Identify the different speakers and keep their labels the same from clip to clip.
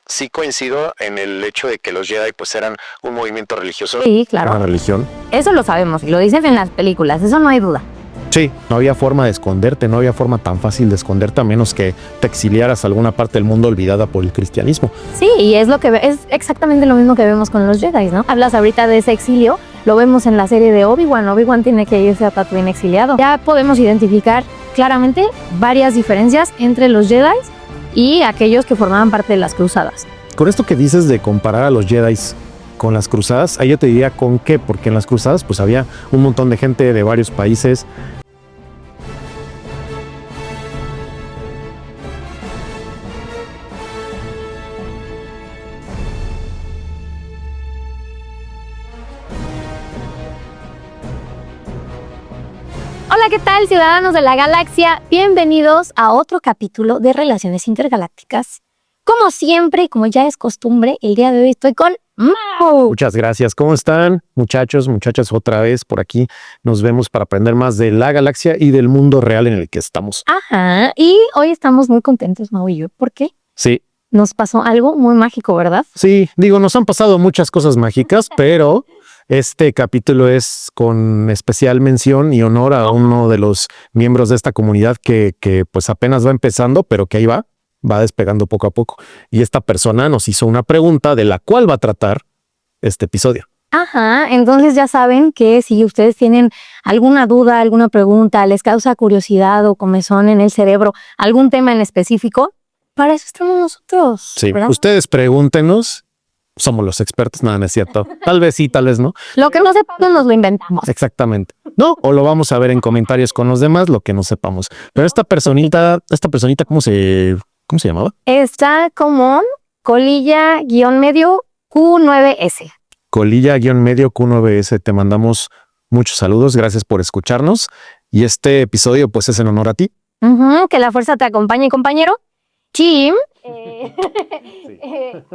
Speaker 1: Sí coincido en el hecho de que los Jedi pues eran un movimiento religioso.
Speaker 2: Sí, claro.
Speaker 3: Una religión.
Speaker 2: Eso lo sabemos y lo dicen en las películas, eso no hay duda.
Speaker 3: Sí, no había forma de esconderte, no había forma tan fácil de esconderte a menos que te exiliaras a alguna parte del mundo olvidada por el cristianismo.
Speaker 2: Sí, y es exactamente lo mismo que vemos con los Jedi, ¿no? Hablas ahorita de ese exilio, lo vemos en la serie de Obi-Wan. Obi-Wan tiene que irse a Tatooine exiliado. Ya podemos identificar claramente varias diferencias entre los Jedi y aquellos que formaban parte de las cruzadas.
Speaker 3: Con esto que dices de comparar a los Jedi con las cruzadas, ahí yo te diría con qué, porque en las cruzadas pues había un montón de gente de varios países.
Speaker 2: Hola, ¿qué tal, ciudadanos de la galaxia? Bienvenidos a otro capítulo de Relaciones Intergalácticas. Como siempre, como ya es costumbre, el día de hoy estoy con Mau.
Speaker 3: Muchas gracias. ¿Cómo están, muchachos, muchachas? Otra vez por aquí nos vemos para aprender más de la galaxia y del mundo real en el que estamos.
Speaker 2: Ajá, y hoy estamos muy contentos, Mau y yo. ¿Por qué?
Speaker 3: Sí.
Speaker 2: Nos pasó algo muy mágico, ¿verdad?
Speaker 3: Sí, digo, nos han pasado muchas cosas mágicas, pero este capítulo es con especial mención y honor a uno de los miembros de esta comunidad que pues apenas va empezando, pero que ahí va despegando poco a poco. Y esta persona nos hizo una pregunta de la cual va a tratar este episodio.
Speaker 2: Ajá, entonces ya saben que si ustedes tienen alguna duda, alguna pregunta, les causa curiosidad o comezón en el cerebro, algún tema en específico, para eso estamos nosotros.
Speaker 3: Sí,
Speaker 2: ¿verdad?
Speaker 3: ustedes pregúntenos, somos los expertos, nada, no es cierto. Tal vez sí, tal vez no.
Speaker 2: Lo que no sepamos nos lo inventamos.
Speaker 3: Exactamente. No, o lo vamos a ver en comentarios con los demás, lo que no sepamos. Pero esta personita, ¿cómo se llamaba?
Speaker 2: Está como colilla-medio Q9S.
Speaker 3: Colilla-medio Q9S. Te mandamos muchos saludos, gracias por escucharnos. Y este episodio pues es en honor a ti.
Speaker 2: Que la fuerza te acompañe, compañero. Jim,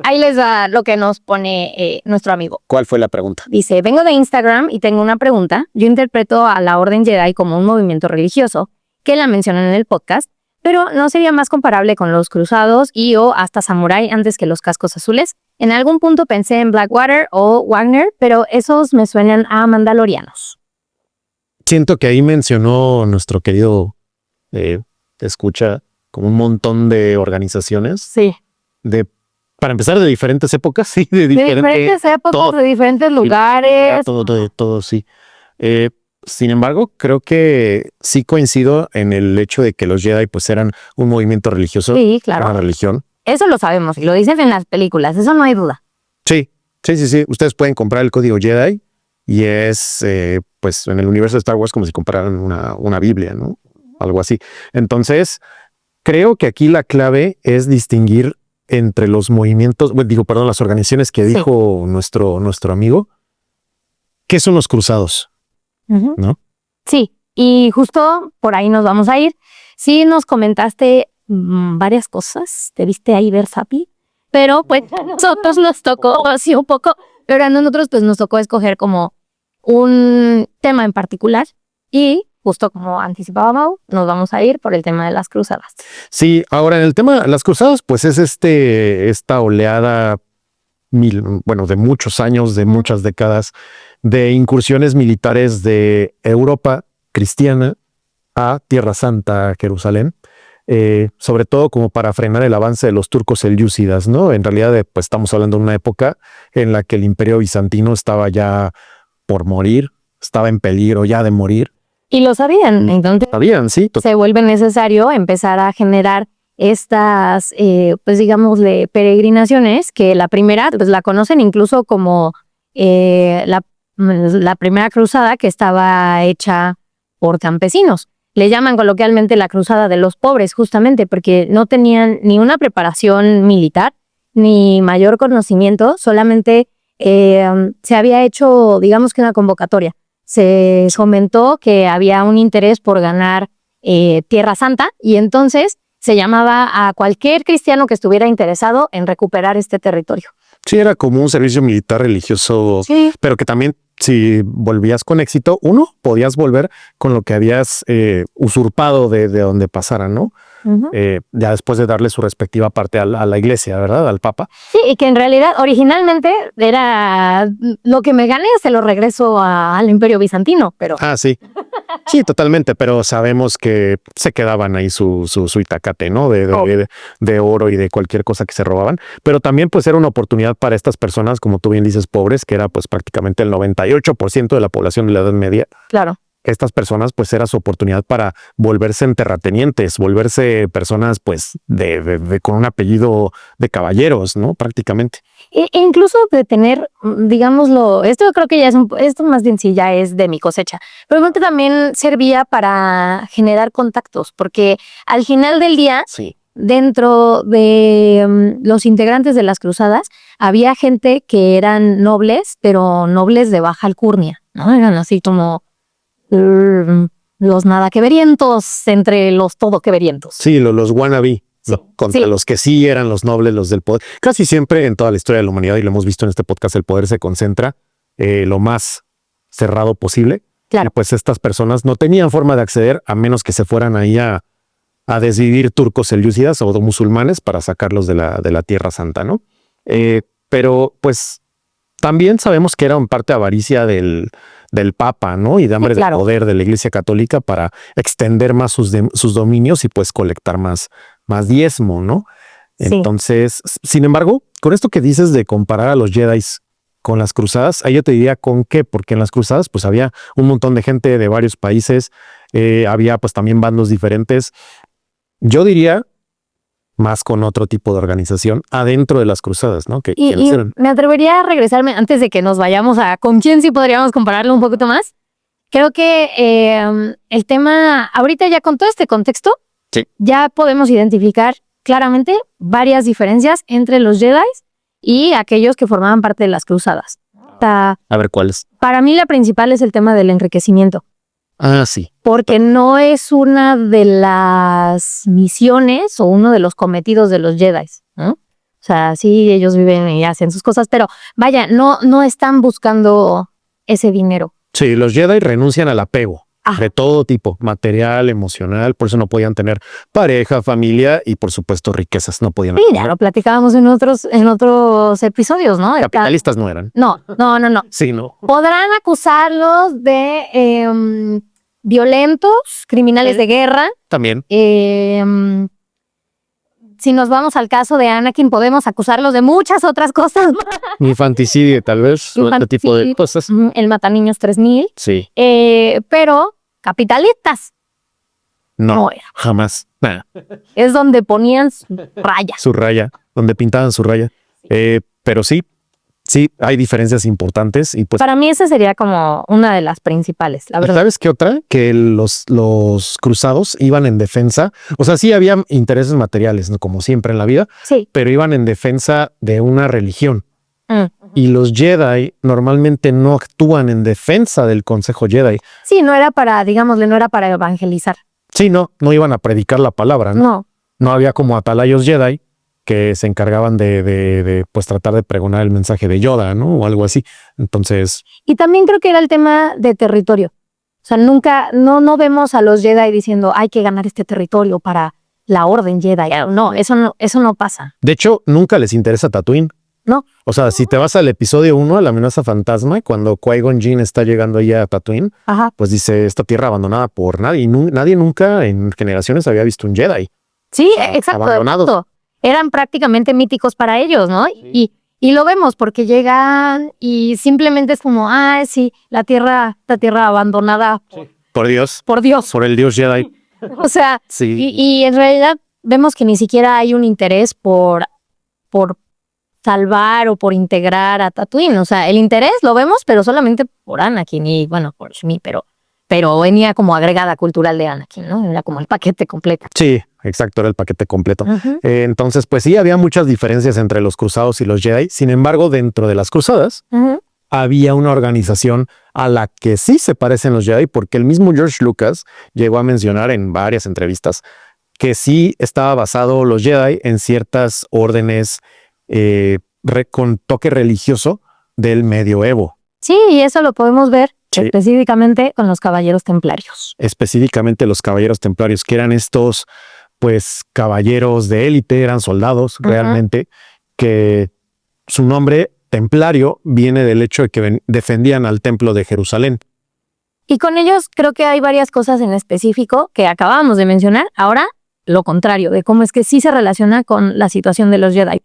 Speaker 2: ahí les va lo que nos pone nuestro amigo.
Speaker 3: ¿Cuál fue la pregunta?
Speaker 2: Dice, vengo de Instagram y tengo una pregunta. Yo interpreto a la Orden Jedi como un movimiento religioso que la mencionan en el podcast, pero ¿no sería más comparable con los cruzados y o hasta Samurai antes que los cascos azules? En algún punto pensé en Blackwater o Wagner, pero esos me suenan a mandalorianos.
Speaker 3: Siento que ahí mencionó nuestro querido escucha como un montón de organizaciones.
Speaker 2: Sí.
Speaker 3: Para empezar, de diferentes épocas, sí, de
Speaker 2: diferentes épocas,
Speaker 3: todo,
Speaker 2: de diferentes lugares.
Speaker 3: Todo, sí. Sin embargo, creo que sí coincido en el hecho de que los Jedi pues eran un movimiento religioso.
Speaker 2: Sí, claro.
Speaker 3: Una religión.
Speaker 2: Eso lo sabemos y lo dicen en las películas, eso no hay duda.
Speaker 3: Sí. Ustedes pueden comprar el código Jedi y es, pues, en el universo de Star Wars como si compraran una Biblia, ¿no? Algo así. Entonces, creo que aquí la clave es distinguir entre los movimientos, las organizaciones que dijo nuestro amigo. ¿Qué son los cruzados? ¿No?
Speaker 2: Sí, y justo por ahí nos vamos a ir. Sí, nos comentaste varias cosas, te viste ahí versátil, pero pues a nosotros nos tocó así un poco, pero a nosotros pues nos tocó escoger como un tema en particular y justo como anticipaba Mau, nos vamos a ir por el tema de las cruzadas.
Speaker 3: Sí, ahora en el tema de las cruzadas, pues es esta oleada de muchos años, de muchas décadas, de incursiones militares de Europa cristiana a Tierra Santa, Jerusalén, sobre todo como para frenar el avance de los turcos selyúcidas, ¿no? En realidad, pues estamos hablando de una época en la que el Imperio Bizantino estaba ya por morir, estaba en peligro ya de morir.
Speaker 2: Y lo sabían, entonces
Speaker 3: sí.
Speaker 2: Se vuelve necesario empezar a generar estas, pues digámosle, peregrinaciones, que la primera, pues la conocen incluso como la primera cruzada, que estaba hecha por campesinos. Le llaman coloquialmente la cruzada de los pobres, justamente porque no tenían ni una preparación militar, ni mayor conocimiento, solamente se había hecho, digamos que una convocatoria. Se comentó que había un interés por ganar Tierra Santa y entonces se llamaba a cualquier cristiano que estuviera interesado en recuperar este territorio.
Speaker 3: Sí, era como un servicio militar religioso, sí. Pero que también, si volvías con éxito, podías volver con lo que habías usurpado de donde pasara, ¿no? ya después de darle su respectiva parte a la iglesia, ¿verdad? Al Papa.
Speaker 2: Sí, y que en realidad originalmente era lo que me gané se lo regreso al Imperio Bizantino, pero...
Speaker 3: Ah, sí. Sí, totalmente, pero sabemos que se quedaban ahí su itacate, ¿no? De oro y de cualquier cosa que se robaban. Pero también pues era una oportunidad para estas personas, como tú bien dices, pobres, que era pues prácticamente el 98% de la población de la Edad Media.
Speaker 2: Claro.
Speaker 3: Estas personas pues era su oportunidad para volverse terratenientes, volverse personas pues con un apellido de caballeros, ¿no? Prácticamente.
Speaker 2: E incluso de tener, digámoslo, esto yo creo que ya es esto más bien sí ya es de mi cosecha, pero creo que también servía para generar contactos, porque al final del día,
Speaker 3: sí,
Speaker 2: dentro de los integrantes de las cruzadas, había gente que eran nobles, pero nobles de baja alcurnia, ¿no? Eran así como los nada queverientos entre los todo queverientos.
Speaker 3: Sí, los wannabe.
Speaker 2: Sí,
Speaker 3: contra los que sí eran los nobles, los del poder. Casi siempre en toda la historia de la humanidad, y lo hemos visto en este podcast, el poder se concentra lo más cerrado posible.
Speaker 2: Claro.
Speaker 3: Y pues estas personas no tenían forma de acceder a menos que se fueran ahí a desvivir turcos selyúcidas o musulmanes para sacarlos de la Tierra Santa, ¿no? Pero pues también sabemos que era en parte avaricia del Papa, ¿no? Y de hambre de poder de la Iglesia Católica para extender más sus dominios y pues colectar más diezmo, ¿no? Sí. Entonces, sin embargo, con esto que dices de comparar a los Jedi con las cruzadas, ahí yo te diría con qué, porque en las cruzadas pues había un montón de gente de varios países, había pues también bandos diferentes. Yo diría más con otro tipo de organización adentro de las cruzadas, ¿no?
Speaker 2: Y me atrevería a regresarme antes de que nos vayamos a con quién sí podríamos compararlo un poquito más. Creo que el tema, ahorita ya con todo este contexto, sí, ya podemos identificar claramente varias diferencias entre los Jedi y aquellos que formaban parte de las cruzadas. A
Speaker 3: ver, ¿cuáles?
Speaker 2: Para mí la principal es el tema del enriquecimiento.
Speaker 3: Ah, sí.
Speaker 2: Porque no es una de las misiones o uno de los cometidos de los Jedi, ¿no? O sea, sí, ellos viven y hacen sus cosas, pero vaya, no están buscando ese dinero.
Speaker 3: Sí, los Jedi renuncian al apego de todo tipo, material, emocional, por eso no podían tener pareja, familia y por supuesto riquezas, no podían.
Speaker 2: Sí, ya lo platicábamos en otros episodios, ¿no?
Speaker 3: Capitalistas no eran.
Speaker 2: No.
Speaker 3: Sí, no.
Speaker 2: Podrán acusarlos de violentos, criminales de guerra.
Speaker 3: También.
Speaker 2: Si nos vamos al caso de Anakin, podemos acusarlos de muchas otras cosas.
Speaker 3: Infanticidio, tal vez, otro tipo de cosas.
Speaker 2: El Mataniños 3000.
Speaker 3: Sí.
Speaker 2: Pero capitalistas.
Speaker 3: No era. Jamás. Nah.
Speaker 2: Es donde ponían su raya.
Speaker 3: Su raya, donde pintaban su raya. Pero sí, hay diferencias importantes. Y pues
Speaker 2: para mí esa sería como una de las principales, la verdad.
Speaker 3: ¿Sabes qué otra? Que los cruzados iban en defensa. O sea, sí había intereses materiales, ¿no? Como siempre en la vida. Sí. Pero iban en defensa de una religión. Y los Jedi normalmente no actúan en defensa del Consejo Jedi.
Speaker 2: Sí, no era para, digámosle, no era para evangelizar.
Speaker 3: Sí, no iban a predicar la palabra, ¿no? No había como atalayos Jedi que se encargaban de pues tratar de pregonar el mensaje de Yoda, ¿no? O algo así. Entonces...
Speaker 2: Y también creo que era el tema de territorio. O sea, nunca, no vemos a los Jedi diciendo hay que ganar este territorio para la orden Jedi. No, eso no pasa.
Speaker 3: De hecho, nunca les interesa Tatooine.
Speaker 2: No.
Speaker 3: O sea, si te vas al episodio 1, a la amenaza fantasma, cuando Qui-Gon Jinn está llegando ya a Tatooine, pues dice, esta tierra abandonada por nadie. Y nadie nunca en generaciones había visto un Jedi.
Speaker 2: Sí, exacto. Abandonados. Eran prácticamente míticos para ellos, ¿no? Sí. Y lo vemos porque llegan y simplemente es como, sí, la tierra abandonada.
Speaker 3: Sí. Por Dios.
Speaker 2: Por Dios.
Speaker 3: Por el Dios Jedi.
Speaker 2: O sea,
Speaker 3: sí.
Speaker 2: y en realidad vemos que ni siquiera hay un interés por salvar o por integrar a Tatooine. O sea, el interés lo vemos, pero solamente por Anakin y, bueno, por Shmi, pero venía como agregada cultural de Anakin, ¿no? Era como el paquete completo.
Speaker 3: Sí, exacto, era el paquete completo. Entonces, pues sí, había muchas diferencias entre los cruzados y los Jedi. Sin embargo, dentro de las cruzadas, había una organización a la que sí se parecen los Jedi, porque el mismo George Lucas llegó a mencionar en varias entrevistas que sí estaba basado los Jedi en ciertas órdenes con toque religioso del medioevo.
Speaker 2: Sí, y eso lo podemos ver específicamente con los caballeros templarios.
Speaker 3: Específicamente los caballeros templarios, que eran estos pues caballeros de élite, eran soldados realmente, que su nombre templario viene del hecho de que defendían al templo de Jerusalén.
Speaker 2: Y con ellos creo que hay varias cosas en específico que acabábamos de mencionar. Ahora, lo contrario, de cómo es que sí se relaciona con la situación de los Jedi.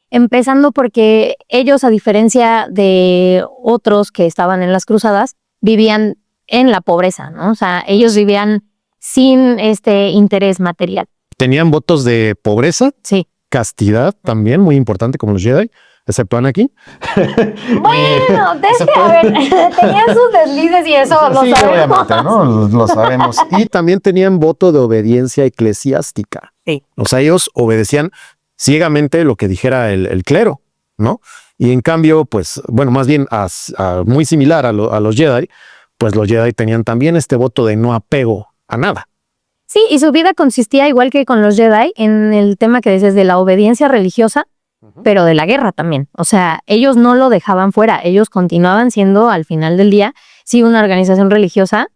Speaker 2: Empezando porque ellos, a diferencia de otros que estaban en las cruzadas, vivían en la pobreza, ¿no? O sea, ellos vivían sin este interés material.
Speaker 3: Tenían votos de pobreza,
Speaker 2: Sí.
Speaker 3: castidad también, muy importante como los Jedi, excepto Anakin.
Speaker 2: Bueno, a ver, tenían sus deslices y eso lo
Speaker 3: Sí,
Speaker 2: sabemos.
Speaker 3: obviamente, ¿no? Lo sabemos. Y también tenían voto de obediencia eclesiástica.
Speaker 2: Sí.
Speaker 3: O sea, ellos obedecían ciegamente lo que dijera el clero, ¿no? Y en cambio, pues, bueno, más bien muy similar a los Jedi, pues los Jedi tenían también este voto de no apego a nada.
Speaker 2: Sí, y su vida consistía, igual que con los Jedi, en el tema que dices de la obediencia religiosa, pero de la guerra también. O sea, ellos no lo dejaban fuera, ellos continuaban siendo, al final del día, sí, una organización religiosa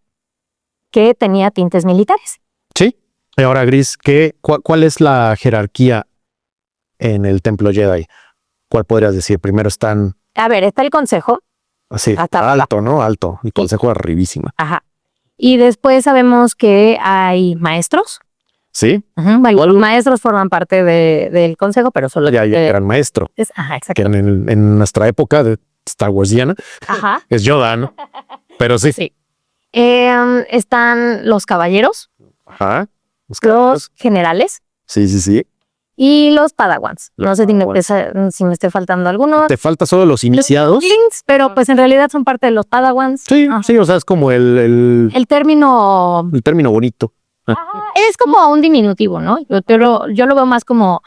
Speaker 2: que tenía tintes militares.
Speaker 3: Sí. Y ahora, Gris, ¿cuál es la jerarquía en el templo Jedi? ¿Cuál podrías decir? Primero están
Speaker 2: A ver, está el consejo.
Speaker 3: así,
Speaker 2: Hasta
Speaker 3: alto, ¿no? Alto. El consejo arribísima.
Speaker 2: Ajá. Y después sabemos que hay maestros.
Speaker 3: Sí.
Speaker 2: Los maestros forman parte del consejo, pero solo
Speaker 3: Ya eran maestro.
Speaker 2: Ajá, exacto.
Speaker 3: Que en nuestra época de Star Warsiana
Speaker 2: Ajá.
Speaker 3: es Yoda, ¿no? Pero sí.
Speaker 2: Sí. Están los caballeros,
Speaker 3: Ajá.
Speaker 2: los generales
Speaker 3: Sí.
Speaker 2: y los padawans. No sé si me esté faltando alguno.
Speaker 3: Te falta solo los iniciados.
Speaker 2: Los younglings, pero pues en realidad son parte de los padawans.
Speaker 3: Sí,
Speaker 2: Ajá.
Speaker 3: sí, o sea, es como el
Speaker 2: término
Speaker 3: término bonito.
Speaker 2: es como un diminutivo, ¿no? Yo lo veo más como,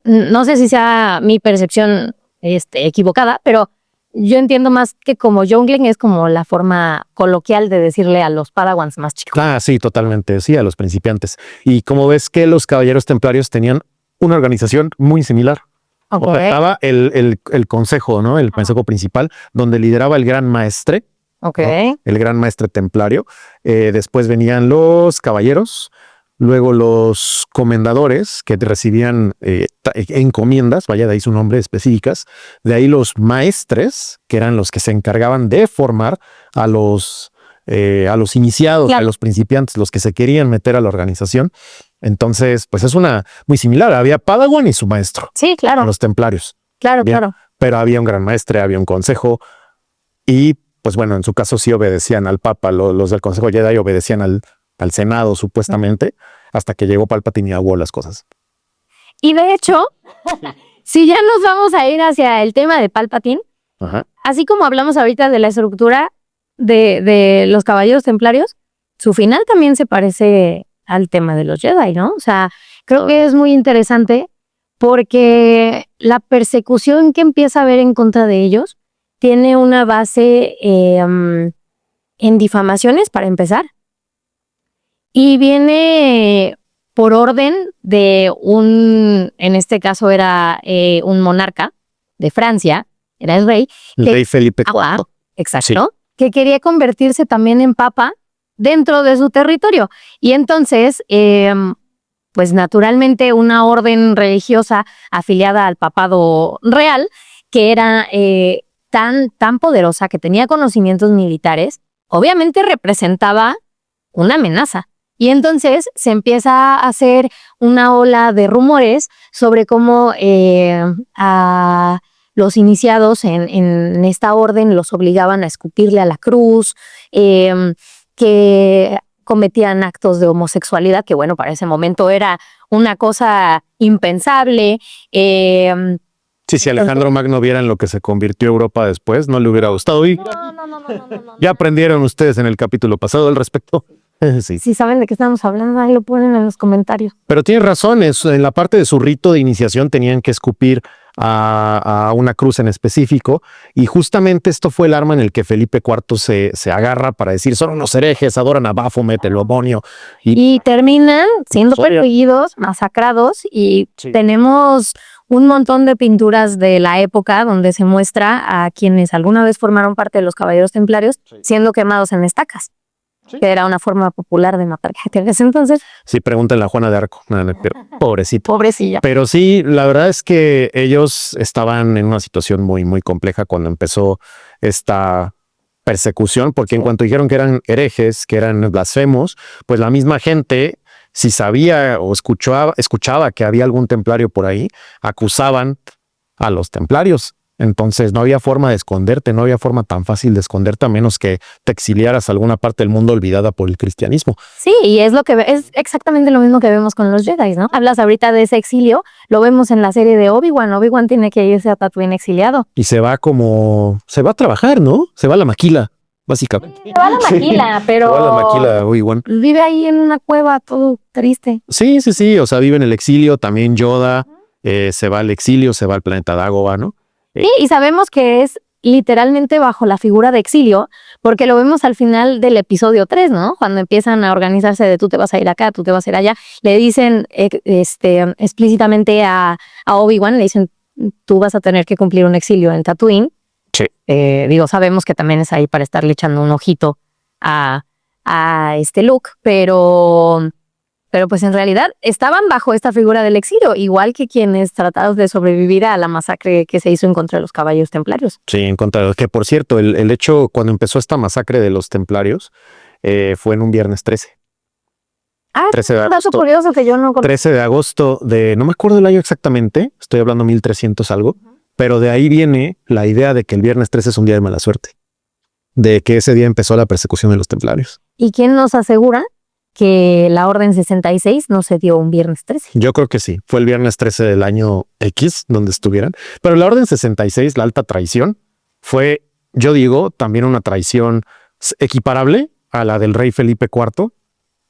Speaker 2: no sé si sea mi percepción equivocada, pero yo entiendo más que como youngling es como la forma coloquial de decirle a los padawans más chicos.
Speaker 3: Ah, sí, totalmente. Sí, a los principiantes. Y como ves que los caballeros templarios tenían una organización muy similar.
Speaker 2: Okay.
Speaker 3: O sea, estaba el consejo, ¿no? El consejo principal, donde lideraba el gran maestre.
Speaker 2: Okay.
Speaker 3: ¿No? El gran maestre templario. Después venían los caballeros, luego los comendadores que recibían encomiendas, vaya de ahí su nombre, específicas. De ahí los maestres, que eran los que se encargaban de formar a los iniciados, claro, a los principiantes, los que se querían meter a la organización. Entonces, pues es una muy similar. Había Padawan y su maestro.
Speaker 2: Sí, claro.
Speaker 3: Los templarios.
Speaker 2: Claro, bien, claro.
Speaker 3: Pero había un gran maestre, había un consejo y pues bueno, en su caso sí obedecían al Papa, los del Consejo Jedi obedecían al Senado supuestamente, hasta que llegó Palpatine y aguó las cosas.
Speaker 2: Y de hecho, si ya nos vamos a ir hacia el tema de Palpatine,
Speaker 3: ajá,
Speaker 2: así como hablamos ahorita de la estructura de los caballeros templarios, su final también se parece al tema de los Jedi, ¿no? O sea, creo que es muy interesante porque la persecución que empieza a haber en contra de ellos tiene una base en difamaciones, para empezar, y viene por orden de en este caso era un monarca de Francia, era el rey.
Speaker 3: El rey Felipe IV.
Speaker 2: Exacto, sí, que quería convertirse también en papa dentro de su territorio. Y entonces, pues naturalmente una orden religiosa afiliada al papado real, que era tan poderosa, que tenía conocimientos militares, obviamente representaba una amenaza. Y entonces se empieza a hacer una ola de rumores sobre cómo a los iniciados en esta orden los obligaban a escupirle a la cruz, que cometían actos de homosexualidad, que bueno, para ese momento era una cosa impensable.
Speaker 3: Si Alejandro Magno viera en lo que se convirtió Europa después, no le hubiera gustado. Y
Speaker 2: no.
Speaker 3: Ya aprendieron ustedes en el capítulo pasado al respecto. Sí.
Speaker 2: Si saben de qué estamos hablando, ahí lo ponen en los comentarios.
Speaker 3: Pero tienes razón, en la parte de su rito de iniciación tenían que escupir a una cruz en específico, y justamente esto fue el arma en el que Felipe IV se agarra para decir: son unos herejes, adoran a Baphomet, el demonio.
Speaker 2: Y terminan siendo perseguidos, masacrados, y sí, tenemos un montón de pinturas de la época donde se muestra a quienes alguna vez formaron parte de los Caballeros Templarios siendo quemados en estacas. que era una forma popular de matar gente en ese entonces.
Speaker 3: Sí, pregúntenle a Juana de Arco. No, pero pobrecita.
Speaker 2: Pobrecilla.
Speaker 3: Pero sí, la verdad es que ellos estaban en una situación muy, muy compleja cuando empezó esta persecución, porque en cuanto dijeron que eran herejes, que eran blasfemos, pues la misma gente, si sabía o escuchaba que había algún templario por ahí, acusaban a los templarios. Entonces no había forma de esconderte, no había forma tan fácil de esconderte a menos que te exiliaras a alguna parte del mundo olvidada por el cristianismo.
Speaker 2: Sí, y es es exactamente lo mismo que vemos con los Jedi, ¿no? Hablas ahorita de ese exilio, lo vemos en la serie de Obi-Wan. Obi-Wan tiene que irse a Tatooine exiliado.
Speaker 3: Y se va a trabajar, ¿no? Se va a la maquila, básicamente.
Speaker 2: Se va a la maquila, pero
Speaker 3: Se va a la maquila, Obi-Wan.
Speaker 2: vive ahí en una cueva todo triste.
Speaker 3: Sí, sí, sí, o sea, vive en el exilio, también Yoda se va al exilio, se va al planeta Dagobah, ¿no?
Speaker 2: Sí, y sabemos que es literalmente bajo la figura de exilio, porque lo vemos al final del episodio 3, ¿no? Cuando empiezan a organizarse de tú te vas a ir acá, tú te vas a ir allá, le dicen explícitamente a Obi-Wan, le dicen, tú vas a tener que cumplir un exilio en Tatooine.
Speaker 3: Sí.
Speaker 2: Sabemos que también es ahí para estarle echando un ojito a Luke, pero pues en realidad estaban bajo esta figura del exilio, igual que quienes trataron de sobrevivir a la masacre que se hizo en contra de los caballeros templarios.
Speaker 3: Sí, en contra de que, por cierto, el hecho cuando empezó esta masacre de los templarios fue en un viernes 13. 13 de
Speaker 2: un dato
Speaker 3: agosto.
Speaker 2: curioso que yo no conozco.
Speaker 3: 13 de agosto de, no me acuerdo el año exactamente, estoy hablando 1300 algo, pero de ahí viene la idea de que el viernes 13 es un día de mala suerte, de que ese día empezó la persecución de los templarios.
Speaker 2: ¿Y quién nos asegura que la Orden 66 no se dio un viernes 13?
Speaker 3: Yo creo que sí, fue el viernes 13 del año X donde estuvieran, pero la Orden 66, la alta traición, fue, yo digo, también una traición equiparable a la del rey Felipe IV,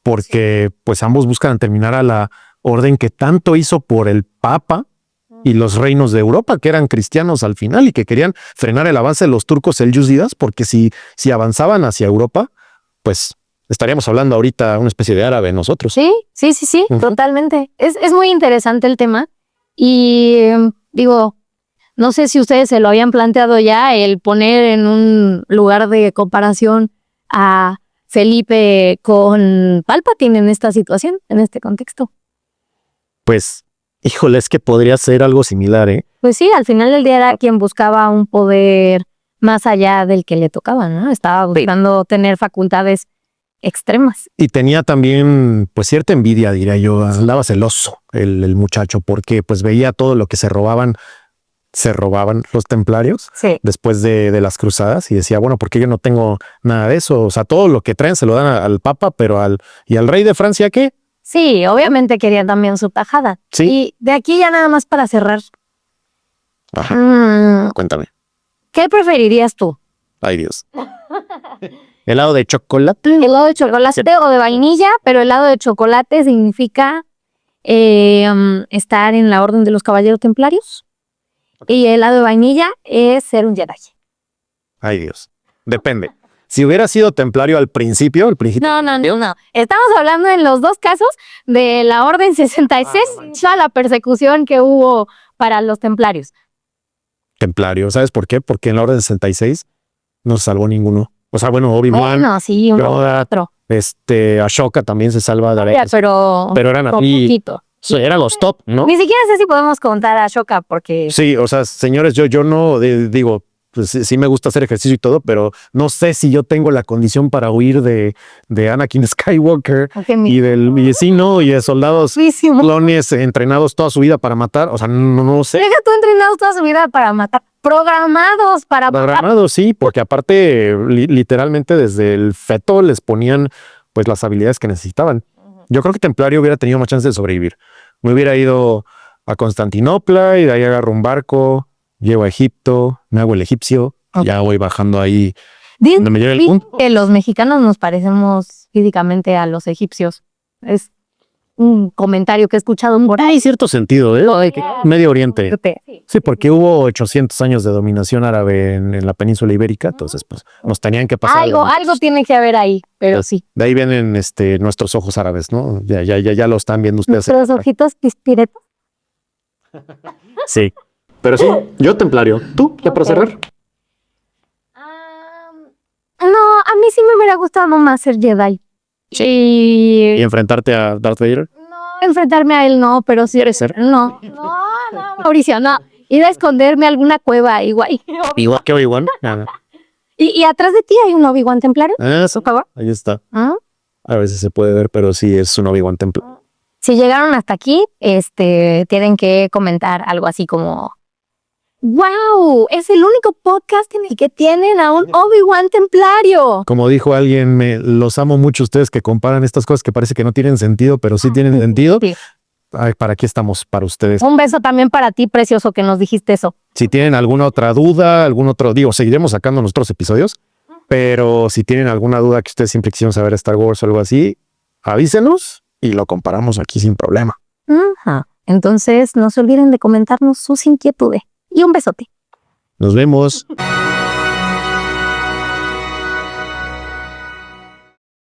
Speaker 3: porque pues ambos buscan terminar a la orden que tanto hizo por el Papa y los reinos de Europa, que eran cristianos al final y que querían frenar el avance de los turcos selyúcidas, porque si avanzaban hacia Europa, pues estaríamos hablando ahorita una especie de árabe nosotros.
Speaker 2: Sí, totalmente. Es muy interesante el tema y digo, no sé si ustedes se lo habían planteado ya, el poner en un lugar de comparación a Felipe con Palpatine en esta situación, en este contexto.
Speaker 3: Pues, híjole, es que podría ser algo similar, ¿eh?
Speaker 2: Pues sí, al final del día era quien buscaba un poder más allá del que le tocaba, ¿no? Estaba buscando tener facultades extremas.
Speaker 3: Y tenía también, pues, cierta envidia, diría yo. Andaba celoso el muchacho, porque pues veía todo lo que se robaban los templarios después de las cruzadas y decía, bueno, ¿por qué yo no tengo nada de eso? O sea, todo lo que traen se lo dan al Papa, pero al rey de Francia, ¿qué?
Speaker 2: Sí, obviamente querían también su tajada.
Speaker 3: Sí.
Speaker 2: Y de aquí ya nada más para cerrar.
Speaker 3: Ajá. Cuéntame.
Speaker 2: ¿Qué preferirías tú?
Speaker 3: Ay, Dios. ¿Helado de chocolate?
Speaker 2: ¿Helado de chocolate o de vainilla? Pero helado de chocolate significa estar en la orden de los caballeros templarios. Y el helado de vainilla es ser un Jedi.
Speaker 3: Ay, Dios. Depende. Si hubiera sido templario al principio.
Speaker 2: No. Estamos hablando en los dos casos de la Orden 66, ya la persecución que hubo para los templarios.
Speaker 3: Templario. ¿Sabes por qué? Porque en la Orden 66 no se salvó ninguno. O sea, bueno, Obi-Wan.
Speaker 2: Bueno, sí, otro.
Speaker 3: Ashoka también se salva de Arena.
Speaker 2: Pero
Speaker 3: eran así. Eran los top, ¿no?
Speaker 2: Ni siquiera sé si podemos contar a Ashoka porque...
Speaker 3: Sí, o sea, señores, yo no digo, pues sí me gusta hacer ejercicio y todo, pero no sé si yo tengo la condición para huir de Anakin Skywalker y de soldados clones entrenados toda su vida para matar. O sea, no sé.
Speaker 2: Deja tú entrenados toda su vida para matar. Programados para matar.
Speaker 3: Programados, sí, porque aparte literalmente desde el feto les ponían pues las habilidades que necesitaban. Yo creo que Templario hubiera tenido más chance de sobrevivir. Me hubiera ido a Constantinopla y de ahí agarro un barco, llego a Egipto, me hago el egipcio, ya voy bajando ahí.
Speaker 2: Donde me lleve el punto. Que los mexicanos nos parecemos físicamente a los egipcios. Es un comentario que he escuchado por ahí.
Speaker 3: Hay cierto sentido, ¿eh? Medio Oriente. Sí, porque hubo 800 años de dominación árabe en la península ibérica, entonces pues nos tenían que pasar.
Speaker 2: Algo tiene que haber ahí, pero sí.
Speaker 3: De ahí vienen nuestros ojos árabes, ¿no? Ya lo están viendo ustedes.
Speaker 2: Nuestros ojitos pispiretos.
Speaker 3: Sí. Pero sí, yo templario. ¿Tú? ¿Ya para cerrar?
Speaker 2: No, a mí sí me hubiera gustado más ser Jedi.
Speaker 3: ¿Y
Speaker 2: Y
Speaker 3: enfrentarte a Darth Vader?
Speaker 2: no enfrentarme a él, no, pero sí.
Speaker 3: ¿Quieres ser?
Speaker 2: No, Mauricio, no. Ir a esconderme a alguna cueva igual.
Speaker 3: Igual que Obi-Wan. Nada.
Speaker 2: Y atrás de ti hay un Obi-Wan templario,
Speaker 3: Eso.
Speaker 2: por favor.
Speaker 3: Ahí está.
Speaker 2: ¿Ah?
Speaker 3: A veces se puede ver, pero sí es un Obi-Wan templo.
Speaker 2: Si llegaron hasta aquí, tienen que comentar algo así como: ¡Wow! Es el único podcast en el que tienen a un Obi-Wan templario.
Speaker 3: Como dijo alguien, los amo mucho ustedes que comparan estas cosas que parece que no tienen sentido, pero sí tienen sentido.
Speaker 2: Sí.
Speaker 3: Ay, ¿para qué estamos? Para ustedes.
Speaker 2: Un beso también para ti, precioso, que nos dijiste eso.
Speaker 3: Si tienen alguna otra duda, seguiremos sacando nuestros episodios, pero si tienen alguna duda que ustedes siempre quisieron saber de Star Wars o algo así, avísenos y lo comparamos aquí sin problema.
Speaker 2: Ajá. Entonces, no se olviden de comentarnos sus inquietudes. Y un besote.
Speaker 3: Nos vemos.